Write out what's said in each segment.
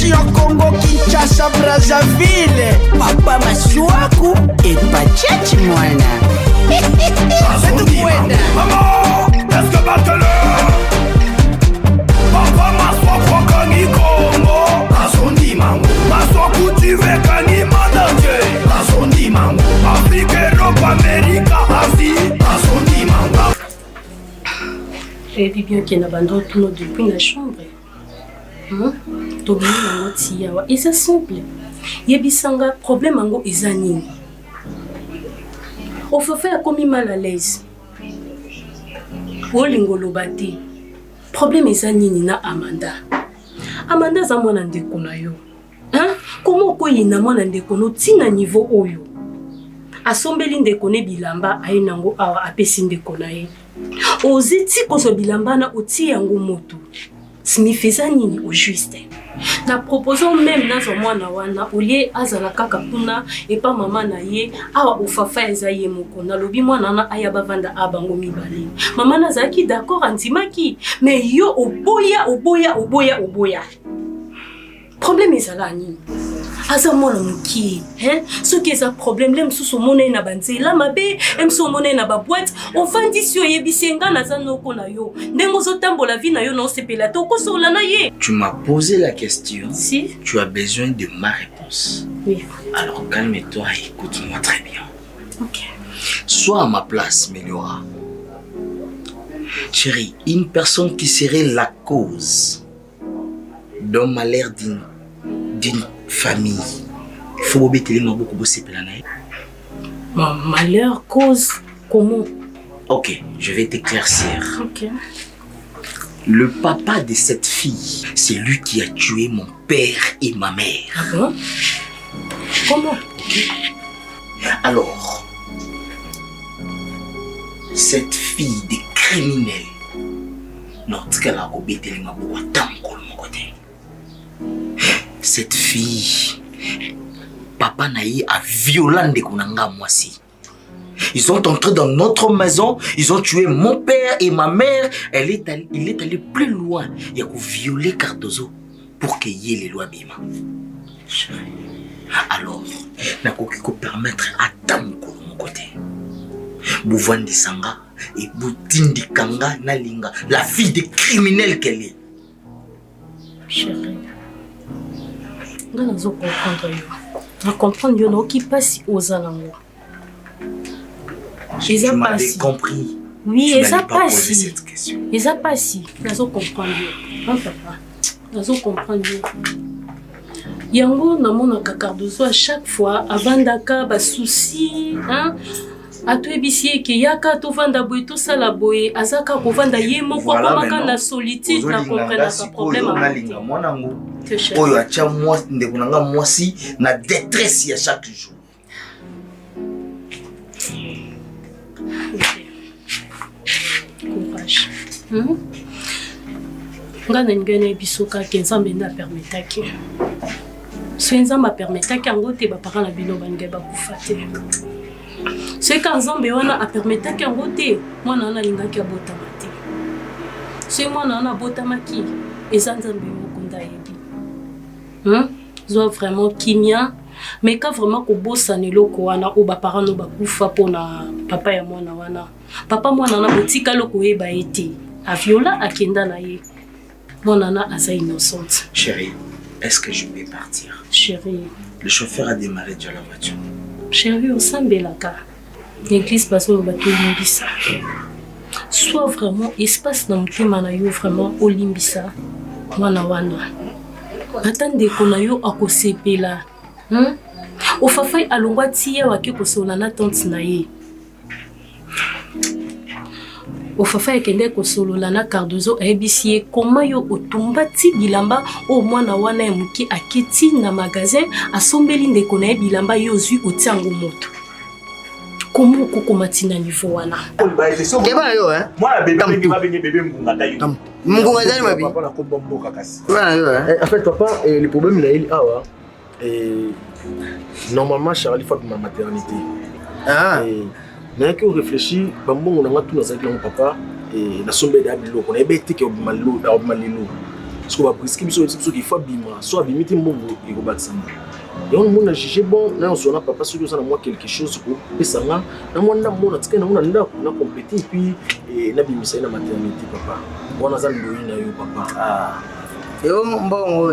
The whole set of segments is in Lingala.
direction Congo Kinshasa Brazzaville. Papa Masuaku et Pachechi Mwana. C'est tout Mwana. Maman, est-ce que batteur? Papa Masuaku Kani Congo. Azondi Mango. Masuaku tu veux Kani Madanje. Azondi Mango. Afrique, Europe, Amérique, Asie. Azondi Mango. Et puis bien qu'il y a un tout depuis la chambre. Tobi nango tiyawa. Et c'est simple. Yebisanga problème nango ezanini. Au fait a commis mal à l'aise. Olingo lobate. Problème ezanini na Amanda. Amanda za mwana ndeko na yo. Comment koyina mwana ndeko no tina niveau oyo. Asombeli ndeko ne bilamba ayinango awa apesi ndeko na ye. Oziti koso bilamba na oti yango moto. Signifie nini au juste. Na proposons même na zo mwana wana olie azala kaka kuna et pas maman na ye awa ufafa ezaye moko na lobi mwana na aya bavanda abango mibale. Maman na zaki d'accord antimaki mais yo oboya. Problème ezala nini? Aza mwana muki, ce qui est un problème l'aime sous monnaie na banze la mabe aime sous monnaie na ba boîte on vandi sur yebisenga na zanoko na yo ndengo zotambo la vie na yo non sepela to ko sola na ye. Tu m'as posé la question. Si tu as besoin de ma réponse. Oui. Alors calme-toi et écoute-moi très bien. OK. Sois à ma place, Méliora. Chérie, une personne qui serait la cause d'un malheur d'une famille. Il faut obéir les beaucoup bosser pelanaï. Malheur cause comment? Ok, je vais t'éclaircir. Ok. Le papa de cette fille, c'est lui qui a tué mon père et ma mère. Ah bon? Comment? Ok. Alors, cette fille des criminels, notre cas a obéi les beaucoup tant mon côté. Cette fille, papa Naï a violé des Konanga Moisi. Ils sont entrés dans notre maison, ils ont tué mon père et ma mère. Il est allé plus loin. Il a violé Cardozo pour qu'il y ait les lois Bima. Alors, n'a qu'à permettre à Tamko de mon côté. Bouvandi Sanga et Boutindi Kanga Nalinga, la fille des criminels qu'elle est. Chérie. Je comprendre. Je comprends yo qui passe aux alentours. Tu m'avais compris. Oui, tu ça pas passe. posé cette question. Et ça passe. Je comprends. Je comprends. Yango na mona Cardozo à chaque fois avant daka ba souci a to ebisi ke yaka to vanda boy to sala boy azaka ko vanda ye moko komaka na solitude na comprendre pas problème na linga mwanango oyo acha moi ndeko nanga mwasi na détresse ya chaque jour. Courage. Ngana ngene bisoka ke nzambe na permetaki. So nzambe permetaki ngo te ba parents na bino bange ba kufate. C'est quand Nzambe wana a permetaki ngo te mwana na lingaki abotama te. C'est mwana na botamaki eza Nzambe mokunda yebi. Zo vraiment kimia mais quand vraiment ko bosana loko wana o ba parents no ba kufa pona papa ya mwana wana. Papa mwana na botika loko eba ete. A viola akenda na ye. Mwana na asa innocente. Chérie, est-ce que je peux partir? Chérie. Le chauffeur a démarré déjà la voiture. Chérie, au Sambelaka. L'église passe au bateau Limbisa. Soit vraiment espace dans le thème vraiment au Limbisa. Wana. Attendez qu'on a eu à Kosepela. Au Fafay alongwa tia wake kosolana tante naye. Au Fafay kende kosolana Cardozo abisie comment yo otumba ti bilamba au mwana wana muki aketi na magasin asombeli ndeko na bilamba yo zui otiango moto. Comment kokomatina niveau wana? Keba yo Moi bébé mgunga tayo. Mgunga zali mabi. Papa na kombo mboka kasi. En fait papa le problème là il awa normalement Charlie faut ma maternité. Mais quand on réfléchit, on a tout dans mon papa et la somme de biloko, on a bêté que malou, malilo. parce que bapriski biso soki faut bima so abimi te mbongo ekobakisama yango mona jugé bon na osona papa soki oza na moi quelque chose kopesanga na mwa nda mona tika nango na ndako na complété et puis nabimisa na maternité papa wana aza ndoyi na yo papa yo mbongo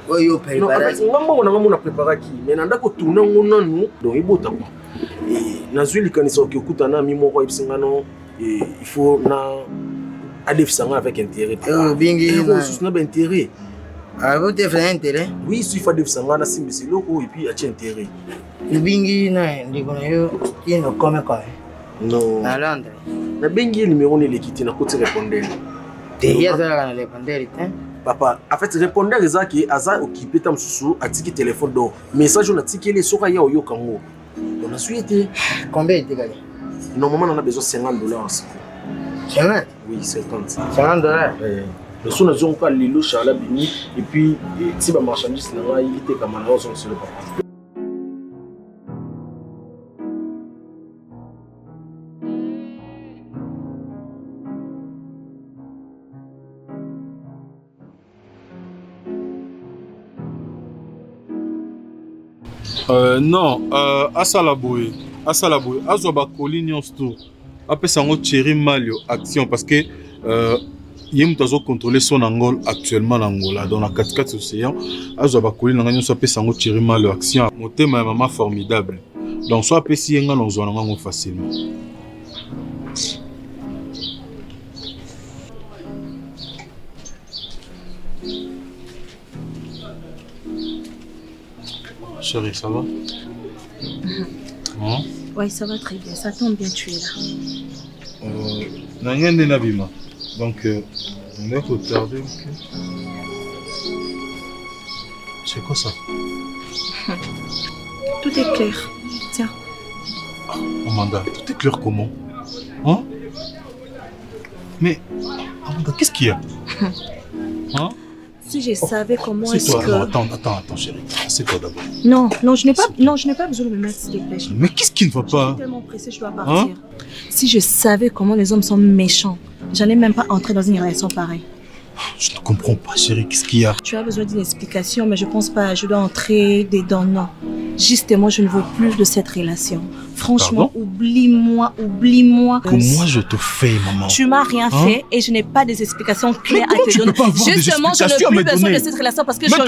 oyo préparaki mbongo nanga mona préparaki mais na ndako tourna ngo nanu donc ebota quoi nazwi likanisa okikuta na mi moko ebisinga no il faut na adefisanga avec intérêt bingi na intérêt vous te fait intérêt oui il faut adefisanga na simbisi loko et puis atie intérêt bingi na ndiko na yo kino comme quoi non na Londres na bengi numéro ne lekiti na koti répondeur Teyia zala na répondeur te papa en fait répondeur ezaki aza occupé tam susu atiki téléphone do message on atiki les soka ya oyo kango on a suité combien était gagné normalement on a besoin $50 50 oui $50 le son a zonka lilo chala bini et puis si ba marchandise na ngai ite kama na ozo sur le papa. Non, Asalaboue, Azwa Bakoli Nyonsto, après ça on Thierry Malio action parce que Yem Tazo contrôler son Angola actuellement en Angola dans la 4-4 océan, Azwa Bakoli Nyonsto après ça on Thierry Malio action, mon thème est vraiment formidable. Donc soit après si on zone facilement. Chérie, ça va? Oui, ça va très bien. Ça tombe bien, tu es là. Donc, on est retardé. C'est quoi ça? Tout est clair. Tiens. Amanda, tout est clair comment? Hein? Mais, Amanda, qu'est-ce qu'il y a? Hein? Si je savais comment est-ce toi. que... Non, attends, chérie. C'est toi d'abord. Non, je n'ai pas besoin de me mettre, s'il te plaît. Mais qu'est-ce qui ne va Je pas? suis tellement pressée, je dois partir. Si je savais comment les hommes sont méchants, j'allais même pas entrer dans une relation pareille. Je ne comprends pas, chérie. Qu'est-ce qu'il y a? Tu as besoin d'une explication, mais je pense pas. Je dois entrer dedans, non. Justement, je ne veux plus de cette relation. Franchement, oublie-moi. Comment je te fais, maman? Tu m'as rien fait et je n'ai pas des explications claires à te donner. Justement, je n'ai plus besoin de cette relation parce que tu n'as pas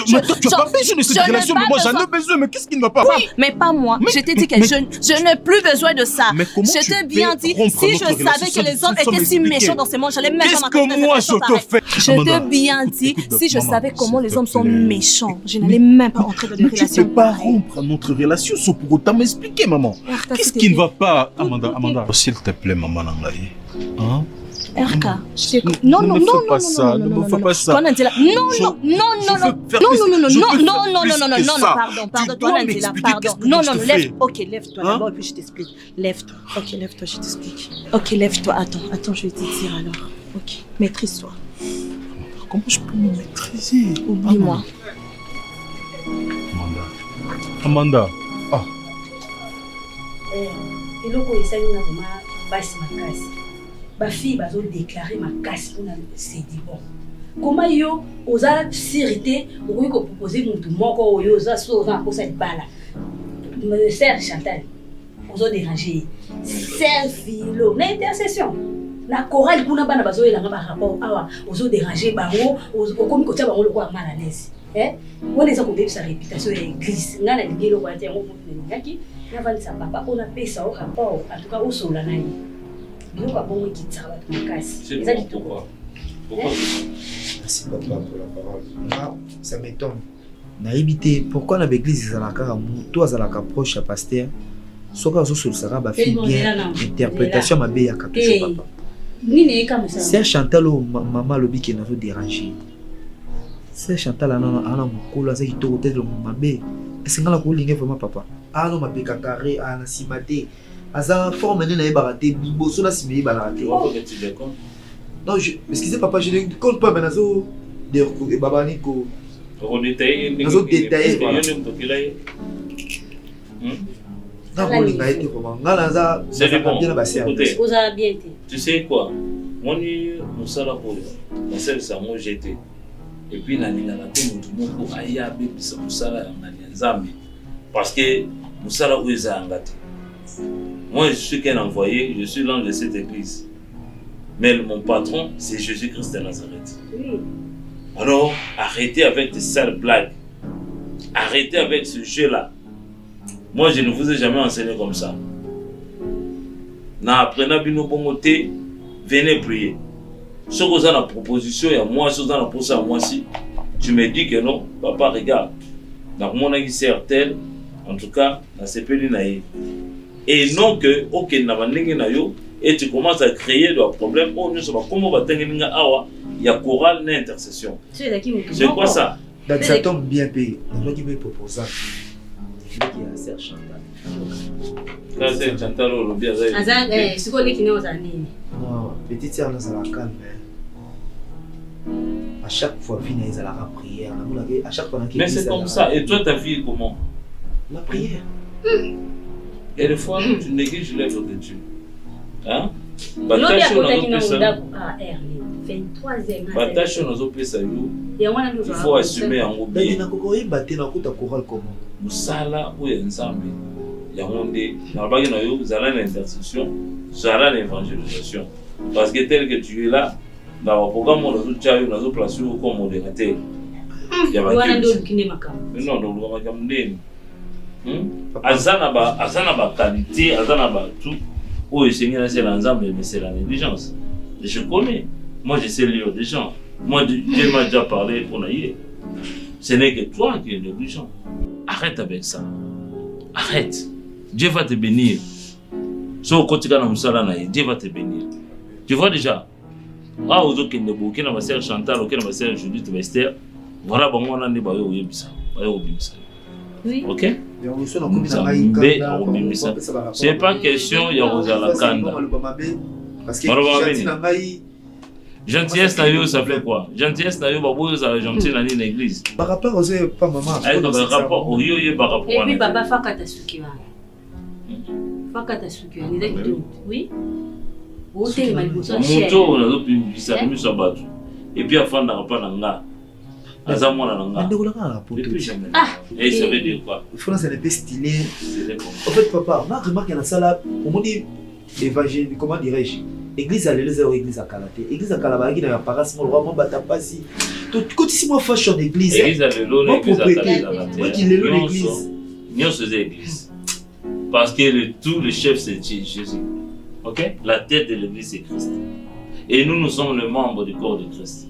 besoin de cette relation, mais moi j'en ai besoin. Mais qu'est-ce qui ne va pas? Oui, mais pas moi. Je t'ai dit que je n'ai plus besoin de ça. Je t'ai bien dit, si je savais que les hommes étaient si méchants dans ce monde, j'allais même pas m'entrer dans cette relation pareille. Je t'ai bien dit, si je savais comment les hommes sont méchants, je n'allais même pas entrer dans des relations pareilles. Tu ne peux pas rompre notre relation sans pour autant m'expliquer, maman. Qu'est-ce qui ne va pas? Amanda, s'il te plaît, maman Nangaï. Hein? RK, non, ne me fais pas ça. Non, lève-toi d'abord et puis je t'explique. Lève-toi, je t'explique. Ok, lève-toi, attends, je vais te dire alors. Ok, maîtrise-toi. Comment je peux me maîtriser? Oublie-moi. Amanda. eloko esali na vraiment basi makasi bafille bazodéclare makasi mpona sedi bon koma yo oza sirité okoki kopropose mutu moko oyo oza so oza na kosa libala ser Chantal ozodérange ser Philo na intercession na chorale kuna bana bazoyelanga barapport awa ozodérange bango okomi kotia bango lokola mal à l'aise wana eza kobebisa réputation ya église nga na lingi eloko ate yango mutu neningaki navandisa papa on a payé ça au rapport en tout cas au solanani biloko abongo ekitaka bato makasi eza kitoko. Merci papa pour la parole. Moi, ça m'étonne. Naïbi te pourquoi na l'église ezalaka moto azalaka proche ya pasteur soka azosolisaka bafille bien interprétation mabe ya toujours papa nini comme ça c'est Chantal maman lobi qui nazo déranger c'est Chantal ana mokolo azaki kitoko tete mabe esengala kolinga vraiment papa ano mapeka carré ana simate aza forme nene na yebaka te liboso na sima yebaka te. Non, excusez papa, je ne compte pas, mais nazo de babani ko. On détaille. Nazo détaillé. Non, on l'a été comment? Nala za. C'est bon. Vous avez bien été. Tu sais quoi? moni musala oyo nasalisa yango jeté et puis nalingaka te motu moko aya abebisa mosala ya ngani ya nzambe parce que mosala oyo eza yanga te. Moi je suis qu'un envoyé, je suis l'ange de cette église, mais mon patron c'est Jésus-Christ de Nazareth. Oui. Alors arrêtez avec tes sales blagues, arrêtez avec ce jeu là. Moi je ne vous ai jamais enseigné comme ça. Na apprenant bino bongoté, venez prier. Si vous avez une proposition, et moi, si vous avez une proposition à moi, si tu me dis que non, papa, regarde. Donc, mon ami certain, en tout cas, dans ces pays naïfs. Et non que, ok, et tu commences à créer des problèmes. Oh, nous savons comment on va tenir il y a chorale d'intercession. C'est quoi ça? Ça tombe bien payé. Je vais me proposer. Il y a Serge Chantal. Serge Chantal, le bien. C'est quoi les qui nous animent? Non, petite sœur, nous allons calmer. À chaque fois, finir à la prière. À chaque fois, mais c'est comme ça. Et toi, ta fille, comment? La prière. Et des fois, tu négliges l'œuvre de Dieu. Hein? Il faut assumer en oubli. Musala ou ensemble. L'intercession, l'évangélisation. Parce que tel que tu es là, dans le programme, on a placé comme modérateur. Non, azana ba qualité, azana ba tout. Oh, Seigneur, c'est l'ensemble, mais c'est la négligence. Je connais. Moi, je sais lire des gens. Moi, Dieu m'a déjà parlé pour naïe. Ce n'est que toi qui es négligent. Arrête avec ça. Arrête. Dieu va te bénir. So, quand tu as Dieu va te bénir. Tu vois déjà. Ah, aux autres qui ne sont pas ma sœur Chantal, aucun ma sœur Judith Esther. Voilà, bon, on a des bails au Yébissa. Oui. Ok? C'est pas question, il y a Rosala Kanda. Gentillesse, ça fait quoi? Gentillesse, ça fait gentil dans l'église. Par rapport aux pas maman. Par rapport au yo, par rapport à. Et puis, papa, Fakata Sukiwa. Fakata Sukiwa, oui? Et puis, avant d'apprendre, et ça veut dire quoi? Il faut un peu stylé. En fait, papa, on a remarqué dans ça là, on dit évangile, comment dirais-je? Église à l'église ou église à Kalaté. Église à Kalabagi, il y a pas si mon roi, mon batapasi. Tout ici, moi, fashion église. Église à l'église à Kalaté. Moi qui l'ai l'église. Nous sommes église. Parce que tout le chef, c'est Jésus. Ok? La tête de l'église, c'est Christ. Et nous sommes les membres du corps de Christ.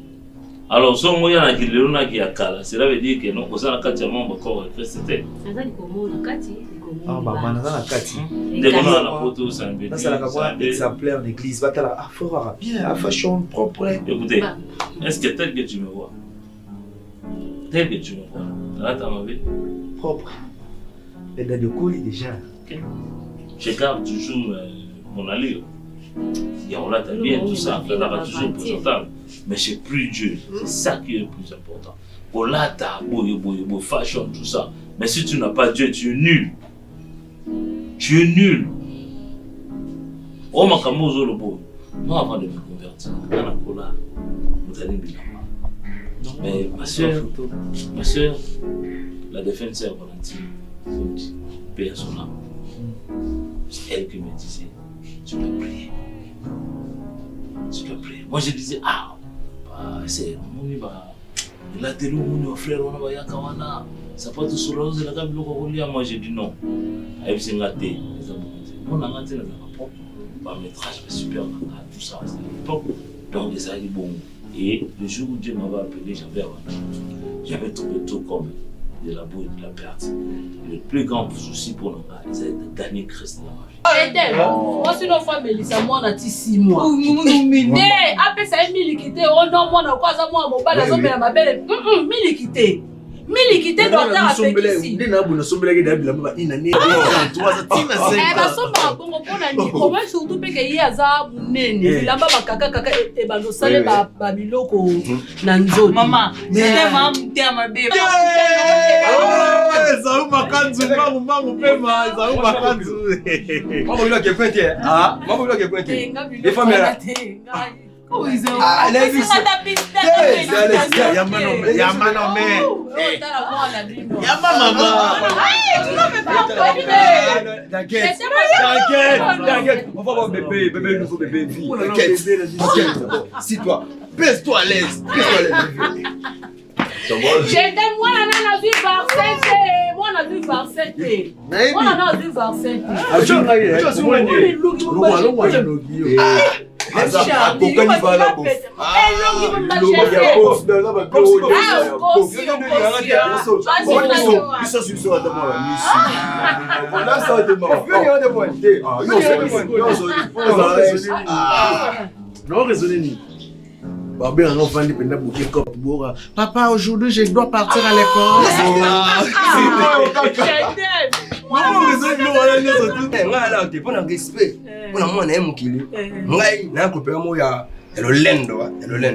Alors, si on a qui cela veut dire que nous, on a un membre du corps de Christ. Ah, maman, on a un kati. Ça, c'est la exemplaire en église. Va t'ala bien, fashion propre. Écoutez, est-ce que tel que tu me vois, là, t'as ma vie propre. Et dans le colis déjà. Je garde toujours mon allure. Là, t'as bien tout ça, t'as toujours présentable. Mais c'est plus Dieu, c'est ça qui est le plus important. Là, t'as beau fashion, tout ça. Mais si tu n'as pas Dieu, tu es nul. Tu es nul. Oh, ma camozo le beau. Moi, avant de me convertir, mais ma soeur, la défenseur Valentine, paix à son âme. C'est elle qui me disait, tu dois prier. Tu dois prier. Moi, je disais, c'est mon il a télé mon frère, on va y aller. Ça peut être sur la rose de la gamme. Moi, j'ai dit non. Elle s'est gâtée. Mon engagé n'a pas propre. Métrage super, tout ça, c'est l'époque. Donc, les amis bon. Et le jour où Dieu m'avait appelé, j'avais trouvé tout comme de la boue et de la perte. Et le plus grand souci pour nous, c'est de gagner Christ dans ma vie. Moi, si nos femmes, Elisa, moi, on a 6 mois. Après ça, Milikité, oh non, moi, on a quoi ça, moi, mon bas, la somme, ma belle. Milikité. Milikité doit être avec ici. Comment surtout que il y a ça, nene, la baba kaka et banosale ba biloko nanzo. Maman, c'était maman ma bébé. Zaou makanzu, maman pema, zaou makanzu. Maman lui a qui pointé. Ah, maman lui a qui pointé. Les femmes là. Ah, la vie. T'inquiète. On va voir bébé, nouveau bébé, vie. T'inquiète. Si toi, pèse-toi à l'aise. Moi, on a vu Barcette. Moi, on a vu Barcette. Papa, aujourd'hui, je dois partir à l'école. Elolendo.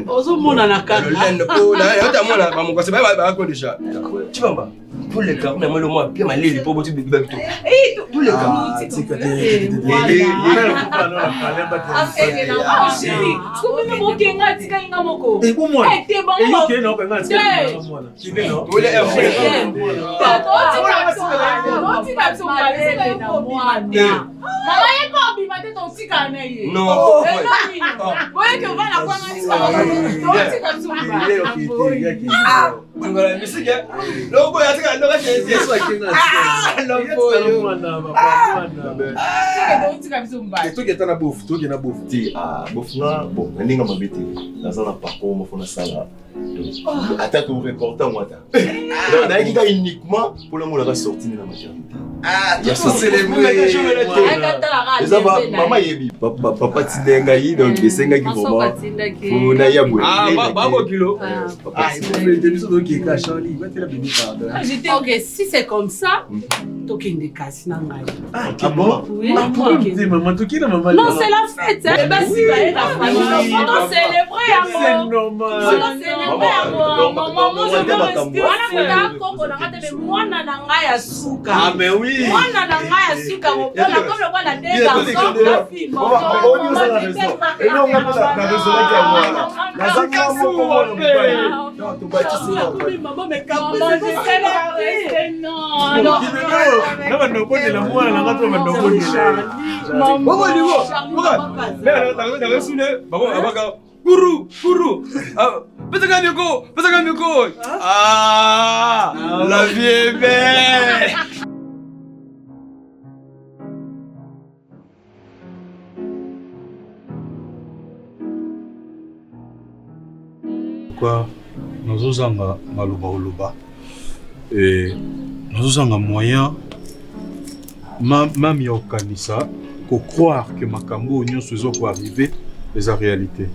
Ozomona na kaka. Elolendo po na yota mona ba moko se ba ko déjà. Chibamba. Pour les carnets moi le moi bien malé pour botu bébé tout. Tous les carnets. Uniquement pour le monde sortir de la maternité. Il faut célébrer. Maman yebi. Papa Tindengaï donc des senga qui vont. Funa yabwe. Babo kilo. Ok, si c'est comme ça, toki de casse nangai. Ah bon? Oui. Maman, toki na maman. Non, c'est la fête. Eh ben si la famille. On doit célébrer amour. C'est normal. On doit célébrer amour. Maman, je veux rester. Moi na ngai ya suka. Ah mais oui. Moi na ngai ya suka. On a comme le roi la deux garçons, la fille. On a raison. Et non, on a raison là qui a moi. La zaka moko non, tu bâtis ça. Maman mais comment je célébrer? Non. Non, bonne la moi la rato maintenant bonne. Maman ni wo. Là na reçu le. Maman abaka. Guru. Petaka mioko. Ah, la vie est belle. Quoi, nous avons maloba et nous avons moyen même yokanisa pour croire que makambo union soit pour arriver les réalité.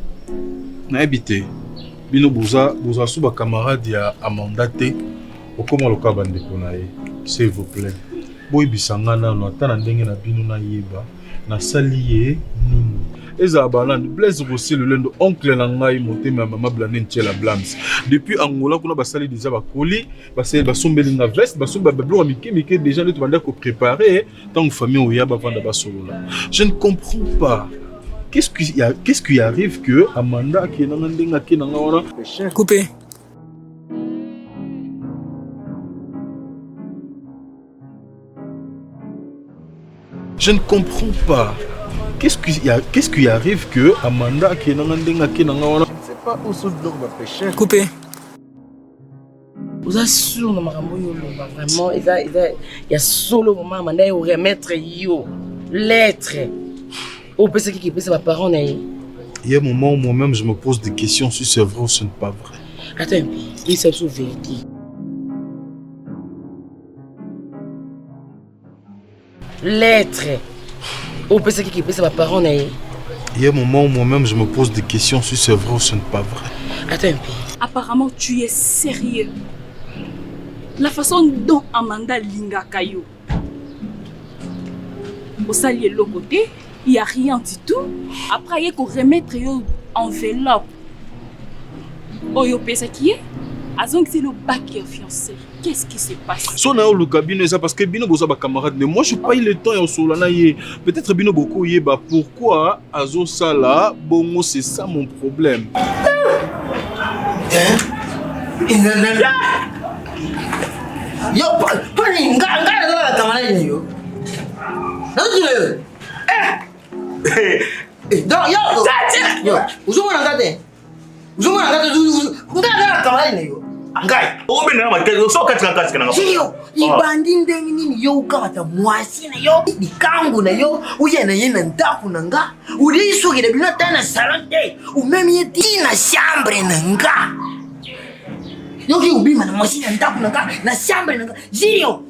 Na habité bino boza suba camarade ya amandaté au comment le kabande konaye s'il vous plaît. Boy bisanga na no tana ndenge na bino na yeba na salié nunu. Eza banane Blaise aussi le lendo oncle na ngai motema mama blanen tchela blams depuis Angola kuna basali déjà bakoli basali basombelinga veste basomba bablo mike déjà le tubanda ko préparer tant famille oya bavanda basolola. Je ne comprends pas. Qu'est-ce qui arrive que Amanda qui est dans ndenga ki na ngona coupé. Je ne comprends pas. Qu'est-ce qui arrive que Amanda qui est dans ndenga ki na ngona C'est pas au sous de l'eau péché. Coupé. Vous êtes sûr de Marambo Yolo, vraiment, il y a solo vraiment Amanda au remettre yo lettre. Au peut qui peut ses parents naï. Il y a un moment où moi-même je me pose des questions si c'est vrai ou ce n'est pas vrai. Attends un peu, il s'est sur vérité. Lettre. Au peut qui peut ses parents naï. Il y a un moment où moi-même je me pose des questions si c'est vrai ou ce n'est pas vrai. Attends un peu. Apparemment tu es sérieux. La façon dont Amanda linga kayo. Au salier l'autre côté, il n'y a rien du tout. Après, il y a qu'on remettre yo enveloppe. Oyo pesa qui est Azong c'est le bac qui est fiancé. Qu'est-ce qui s'est passé? Son a le cabinet ça parce que Bino boza ba camarade mais moi je pas eu le temps ya solana yé. Peut-être Bino beaucoup yé bah pourquoi Azo Sala bongo c'est ça mon problème. Yo pani nga la camarade yo. Non donc yo uzomona ngate nga camarade yo. Ngai, obena makezo so katika kana ngapa. Yo, ibandi ndenge nini yo ukata mwasi na yo, ikangu na yo, uye na yena ndaku na nga. Uri sogere bino tana salon te, umemi yeti na chambre na nga. Yo ki ubima na mwasi na ndaku na nga, na chambre na nga. Zirio,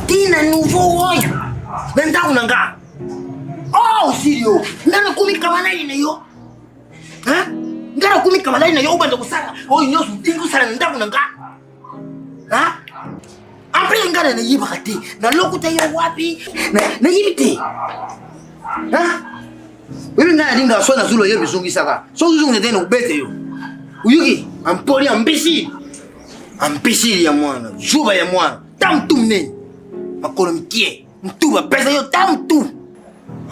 tina nouveau oyo. Na ndaku na nga. Oh, Zirio, ndana kumi kamanai na yo. Hein? Ngara kumi kamalai na yo ubanda kusala oyo nyoso dingo sala ndaku nanga ha apre ngara na yiba kati na lokuta yo wapi na yibite ha wewe ngara dinga so na zulo yo bizungi saka so zungu ne tena ubete yo uyuki ampoli ambisi ya mwana juba ya mwana tamtumne makolo mikie mtuba pesa yo tamtu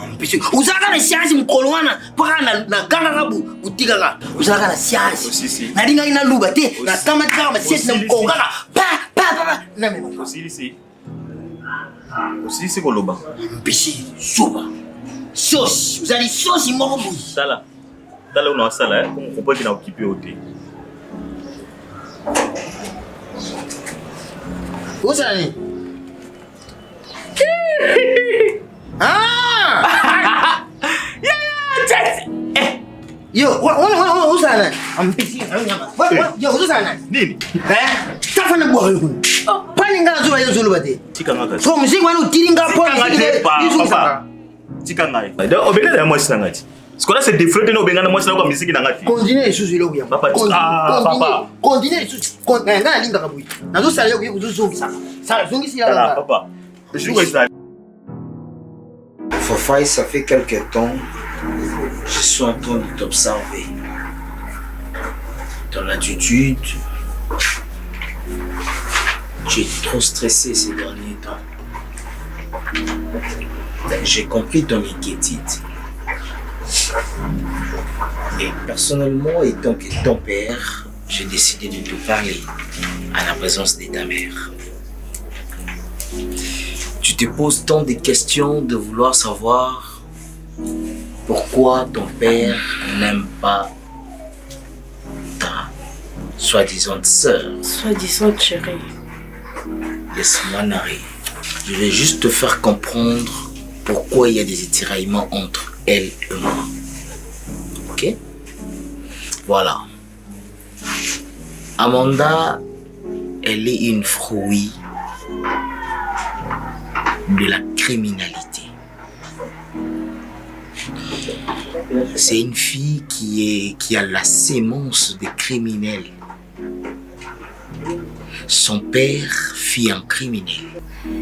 ambisi uzaka na siasi mkolwana paka na ganga kabu butika ka uzaka na siasi na dinga ina luba te na kama tika ma siasi na mkongaka pa na mema Osisi koloba ambisi juba sosi uzali sosi moko bui sala una sala comprend que na occupé oté Usani Yo, usana. Ambisi nyama. Yo, usana. Nini? Tafana bwa yo. Pani ngana zuba yo zulu bate. Tika ngaka. So muziki wanu tiringa po. Papa. Tika ngai. Da obengana ya mwasi ngati. Sikola c'est different no obengana mwasi na kwa muziki na ngati. Continue isuzu lo kuya. Papa. Papa. Continue isuzu. Ngana linga kabui. Nazo sala yo kuzungi saka. Sala zungi sila. Papa. Je vois ça. Fofai, ça fait quelque temps, je suis en train de t'observer. Ton attitude, tu es trop stressé ces derniers temps. J'ai compris ton inquiétude. Et personnellement, étant que ton père, j'ai décidé de te parler à la présence de ta mère. Tu te poses tant de questions de vouloir savoir pourquoi ton père n'aime pas ta soi-disant sœur. Soi-disant chérie. Laisse-moi narrer. Je vais juste te faire comprendre pourquoi il y a des étiraillements entre elle et moi. Ok? Voilà. Amanda, elle est une fruit de la criminalité. C'est une fille qui a la sémence des criminels. Son père fut un criminel.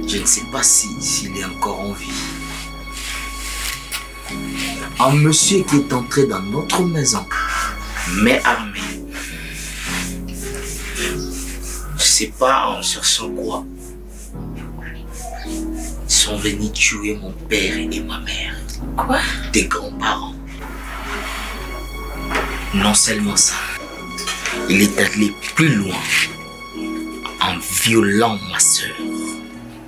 Je ne sais pas s'il est encore en vie. Un monsieur qui est entré dans notre maison, mais armé. Je sais pas en cherchant quoi. Ils sont venus tuer mon père et ma mère. Quoi? Tes grands-parents. Non seulement ça, il est allé plus loin en violant ma soeur.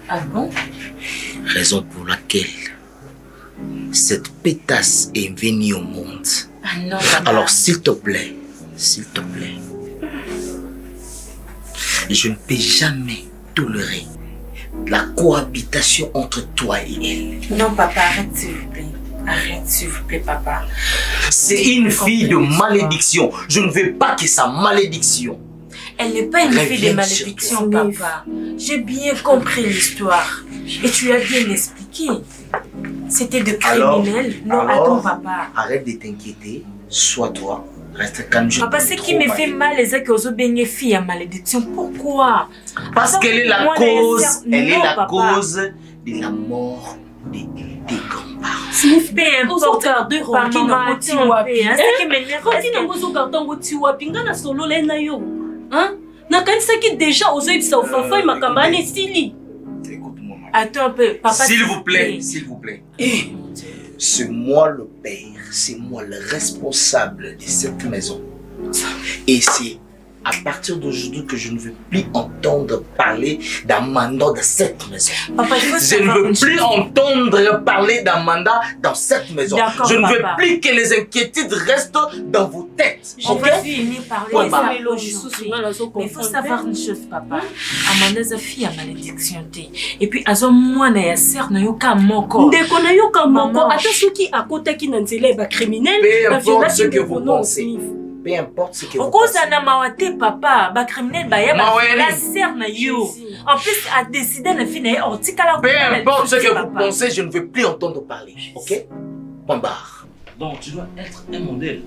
Ah bon? Raison pour laquelle cette pétasse est venue au monde. Ah non. Alors s'il te plaît, je ne peux jamais tolérer la cohabitation entre toi et elle. Non, papa, arrête s'il vous plaît. Arrête s'il vous plaît, papa. C'est une fille de malédiction. Je ne veux pas que sa malédiction. Elle n'est pas une fille de malédiction, papa. J'ai bien compris l'histoire. Et tu as bien expliqué. C'était de criminels. Non, attends, papa. Arrête de t'inquiéter. Sois toi. Reste calme. Papa, ce qui me fait mal, c'est que vous avez fille à malédiction. Pourquoi? Parce qu'elle est la cause. Elle est la cause de la mort des grands-parents. Peu importe, maman, tu vois bien. C'est que maintenant, Rotina ngozo kartongo tiwa pingana solo lena yo. Hein? Nakanisaki déjà aux yeux de sa fafa et ma camarade Sili. Écoute-moi. Attends un peu, papa. S'il vous plaît, s'il vous plaît. C'est moi le père, c'est moi le responsable de cette maison. Et c'est à partir d'aujourd'hui que je ne veux plus entendre parler d'Amanda dans cette maison. Papa, je ne veux plus entendre parler d'Amanda dans cette maison. Je ne veux plus que les inquiétudes restent dans vos têtes. Je vais finir par parler de ça aujourd'hui. Mais il faut savoir une chose, papa. Amanda est fille à malédiction. Et puis, à ce moment, elle est sœur, elle a moko. Ndeko na yoka moko. Ata soki akota ki na nzela ba criminel. Peu importe ce que vous pensez. Peu importe ce que vous pensez. Papa, ba criminel ba ya la sœur na yo. En plus, a décidé de finir en tikala. Peu importe ce que vous pensez, je ne veux plus entendre parler. OK? Pambar. Donc tu dois être un modèle.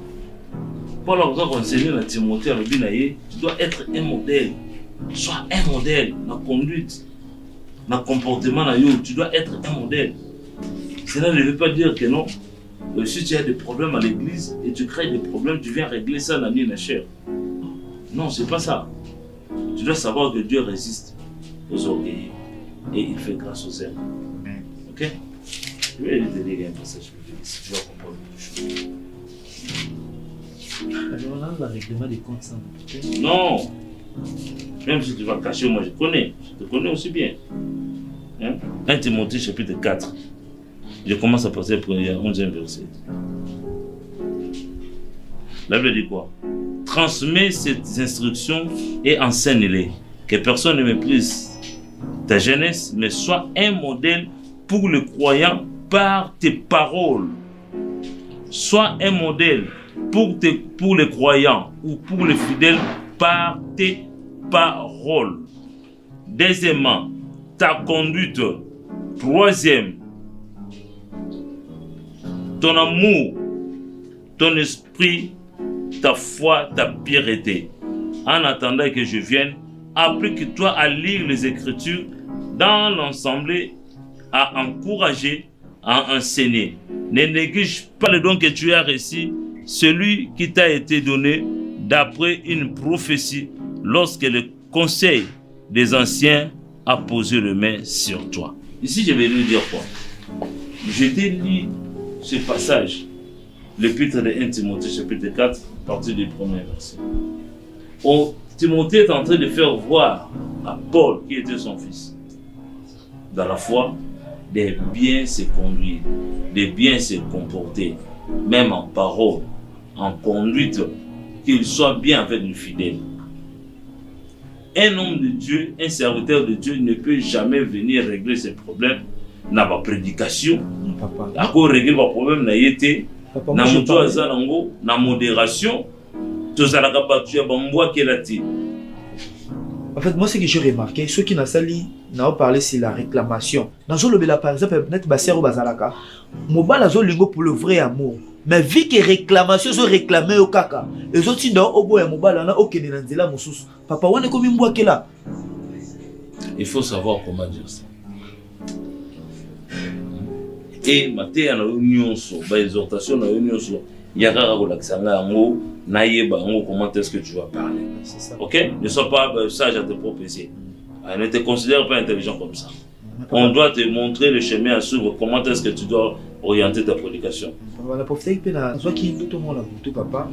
Pour la raison qu'enseigner la Timothée à l'Obinaye, tu dois être un modèle. Sois un modèle dans la conduite, dans le comportement na yo, tu dois être un modèle. Cela ne veut pas dire que non. Si tu as des problèmes à l'église et tu crées des problèmes, tu viens régler ça la nuit la chair. Non, c'est pas ça. Tu dois savoir que Dieu résiste aux orgueilleux et il fait grâce aux aimes. Ok? Je vais te lire un passage si tu vas comprendre quelque chose. Alors là, le règlement des comptes sans doute. Non! Même si tu vas cacher, moi je connais. Je te connais aussi bien. Hein? 1 Timothée chapitre 4. Je commence à passer pour le 11e verset. La Bible dit quoi? Transmets ces instructions et enseigne-les. Que personne ne méprise ta jeunesse, mais sois un modèle pour le croyant par tes paroles. Sois un modèle pour les croyants ou pour les fidèles par tes paroles. Deuxièmement, ta conduite. Troisième, ton amour, ton esprit, ta foi, ta piété. En attendant que je vienne, applique-toi à lire les Écritures dans l'ensemble, à encourager, à enseigner. Ne néglige pas le don que tu as reçu, celui qui t'a été donné d'après une prophétie, lorsque le conseil des anciens a posé les mains sur toi. Ici, je vais lui dire quoi? Je t'ai lu ce passage, l'épître de 1 Timothée, chapitre 4, à partir du premier verset. Timothée est en train de faire voir à Paul, qui était son fils, dans la foi, de bien se conduire, de bien se comporter, même en parole, en conduite, qu'il soit bien avec le fidèle. Un homme de Dieu, un serviteur de Dieu ne peut jamais venir régler ses problèmes dans la prédication. À quoi régler les problèmes na yete, na mutu azanango, na modération, tout ça la capacité bamboa kelati. En fait, moi, ce que j'ai remarqué, ceux qui n'ont pas parlé, c'est la réclamation. Dans le cas, par exemple, peut-être Basser ou Bazalaka, Mobile a lingo pour le vrai amour. Mais vu que réclamation sont réclamées au caca, les autres dans au bois Mobile on a aucun n'andela moussous. Papa, on est comme une bois qui est là. Il faut savoir comment dire ça. Et maté à la union sur, bah exhortation à la union sur, yaka relaxanga ngo, naïeba ngo, comment est-ce que tu vas parler? Ok? Ne sois pas sage à te proposer. Ne te considère pas intelligent comme ça. On doit te montrer le chemin à suivre, comment est-ce que tu dois orienter ta prédication. On va profiter de la soit qui tout le monde tout papa,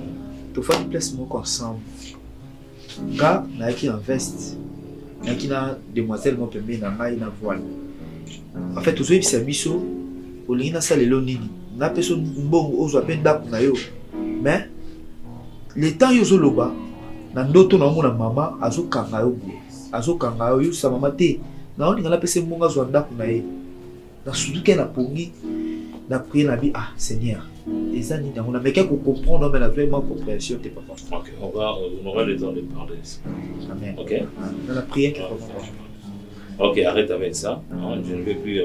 tu fais une place moi ensemble. Car na qui investe, na qui na demoiselle mon pembe na ngai na voile. En fait, tous ceux qui s'habillent au lina salelo nini. Na personne mbongo ozo apenda na yo. Mais le temps yo zoloba na ndoto na mona mama azokanga yo boye. Azokanga yo sa mama te. Na on ngala pese mbonga zo ndako na ye. Na suduke na pongi na prier na bi ah Seigneur. Et ça ni on a mais qu'à comprendre mais la vraiment compréhension tes papa. OK, on aura le temps de parler. Amen. OK. Dans la prière OK, arrête avec ça. Hein, je ne vais plus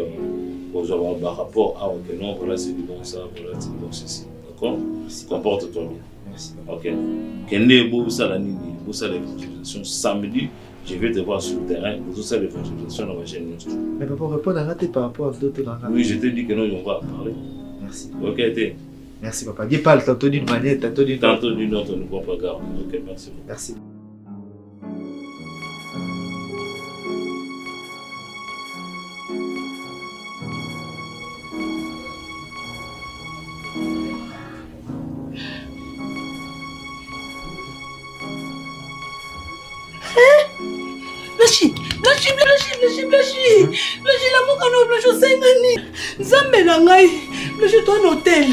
avoir par rapport à OK, non, voilà c'est du bon ça, voilà c'est du bon ceci. D'accord? Comporte-toi bien. Merci. OK. Kende beau ça la nuit, beau ça l'évangélisation samedi. Je vais te voir sur le terrain pour tout ça l'évangélisation dans ma chaîne. Mais papa répond à rater par rapport à d'autres langues. Oui, je t'ai dit que non, on va parler. Merci. OK, t'es. Merci papa. Dis pas tantôt d'une manière, tantôt d'une autre. Tantôt d'une autre, ne prends pas garde. OK, merci beaucoup. Merci. Blashi la mokano blashi sengani. Nzambe na ngai. Blashi to na hotel.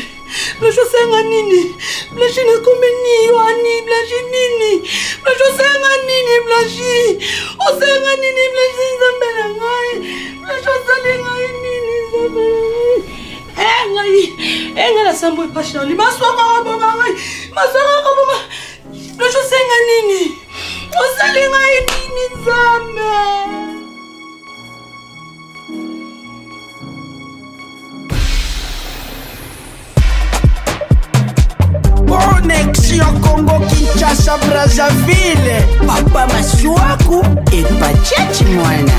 Blashi sengani. Blashi na komeni yoani blashi nini. Blashi sengani blashi. O sengani blashi nzambe na ngai. Blashi salenga nini nzambe. Enga la sambo ipashali. Maswaka baba ngai. Maswaka baba. Blashi sengani. O salenga nini nzambe. Connexion Congo Kinshasa Brazzaville. Papa Maswaku et Pachachi mwana.